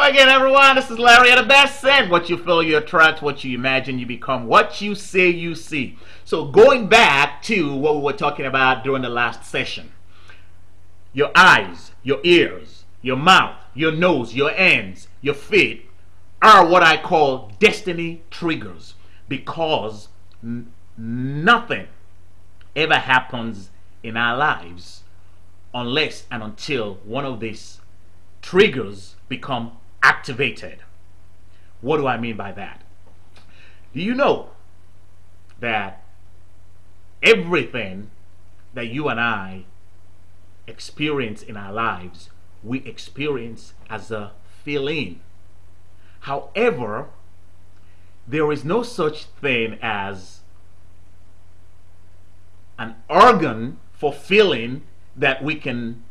again, everyone. This is Larry at the Best Said. What you feel, you attract. What you imagine, you become. What you say, you see. So going back to what we were talking about during the last session. Your eyes, your ears, your mouth, your nose, your hands, your feet are what I call destiny triggers, because nothing ever happens in our lives unless and until one of these triggers become activated. What do I mean by that? Do you know that everything that you and I experience in our lives, we experience as a feeling? However, there is no such thing as an organ for feeling that we can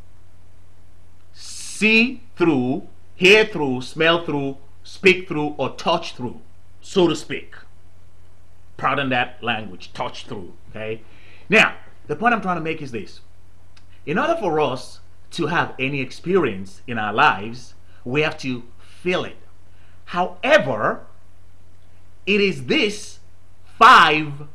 see through, hear through, smell through, speak through, or touch through, so to speak. Pardon that language, touch through. Okay? Now, the point I'm trying to make is this. In order for us to have any experience in our lives, we have to feel it. However, it is this 5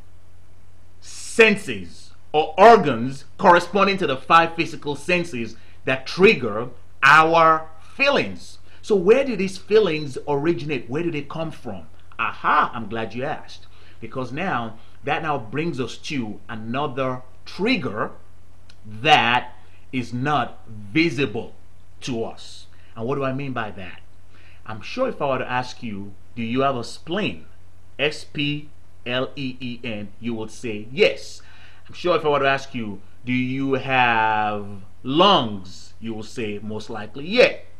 senses or organs corresponding to the 5 physical senses that trigger our feelings. So where do these feelings originate? Where do they come from? Aha, I'm glad you asked. Because now, that now brings us to another trigger that is not visible to us. And what do I mean by that? I'm sure if I were to ask you, do you have a spleen? S-P-L-E-E-N, you will say yes. I'm sure if I were to ask you, do you have lungs? You will say most likely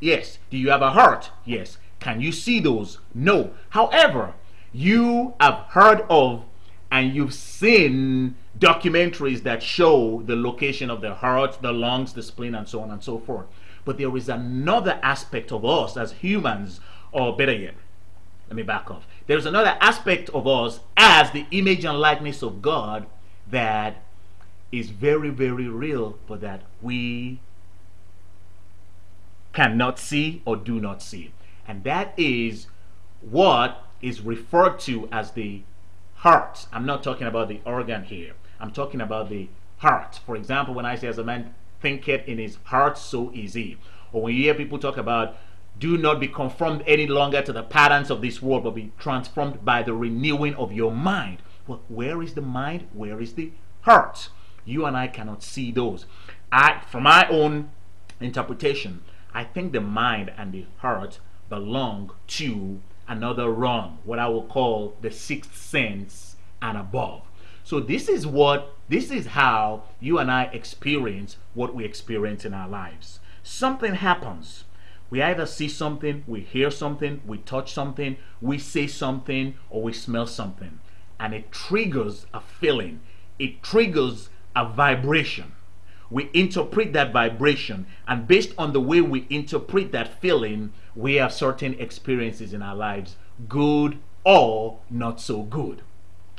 yes. Do you have a heart? Yes. Can you see those? No. However, you have heard of and you've seen documentaries that show the location of the heart, the lungs, the spleen, and so on and so forth. But there is another aspect of us as humans, or better yet, let me back off. There's another aspect of us as the image and likeness of God that is very, very real, but that we cannot see or do not see. And that is what is referred to as the heart. I'm not talking about the organ here. I'm talking about the heart. For example, when I say, as a man thinketh in his heart, so is he. Or when you hear people talk about, do not be conformed any longer to the patterns of this world, but be transformed by the renewing of your mind. Well, where is the mind? Where is the heart? You and I cannot see those. From my own interpretation, I think the mind and the heart belong to another realm, what I will call the 6th sense and above. So this is how you and I experience what we experience in our lives. Something happens. We either see something, we hear something, we touch something, we say something, or we smell something. And it triggers a feeling. It triggers a vibration. We interpret that vibration, and based on the way we interpret that feeling, we have certain experiences in our lives, good or not so good.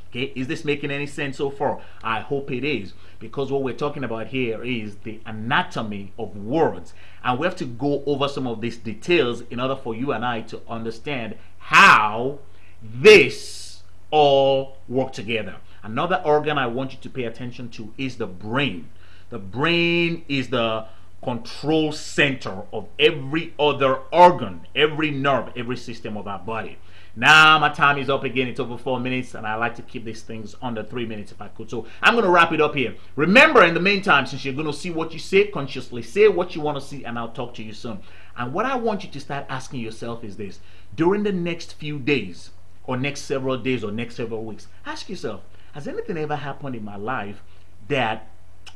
Okay, is this making any sense so far? I hope it is, because what we're talking about here is the anatomy of words, and we have to go over some of these details in order for you and I to understand how this all work together. Another organ I want you to pay attention to is the brain. The brain is the control center of every other organ, every nerve, every system of our body. Now my time is up again. It's over 4 minutes, and I like to keep these things under 3 minutes if I could. So I'm going to wrap it up here. Remember, in the meantime, since you're going to see what you say, consciously say what you want to see, and I'll talk to you soon. And what I want you to start asking yourself is this. During the next few days, or next several days, or next several weeks, ask yourself, has anything ever happened in my life that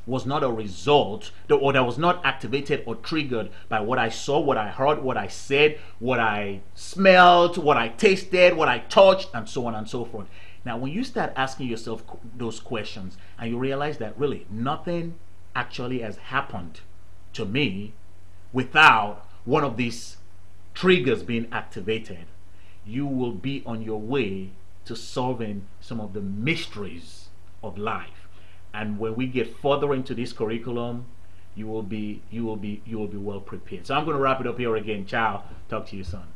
was not a result, or that was not activated or triggered by what I saw, what I heard, what I said, what I smelled, what I tasted, what I touched, and so on and so forth? Now, when you start asking yourself those questions, and you realize that really nothing actually has happened to me without one of these triggers being activated, you will be on your way to solving some of the mysteries of life. And when we get further into this curriculum, you will be well prepared. So I'm going to wrap it up here again. Ciao. Talk to you soon.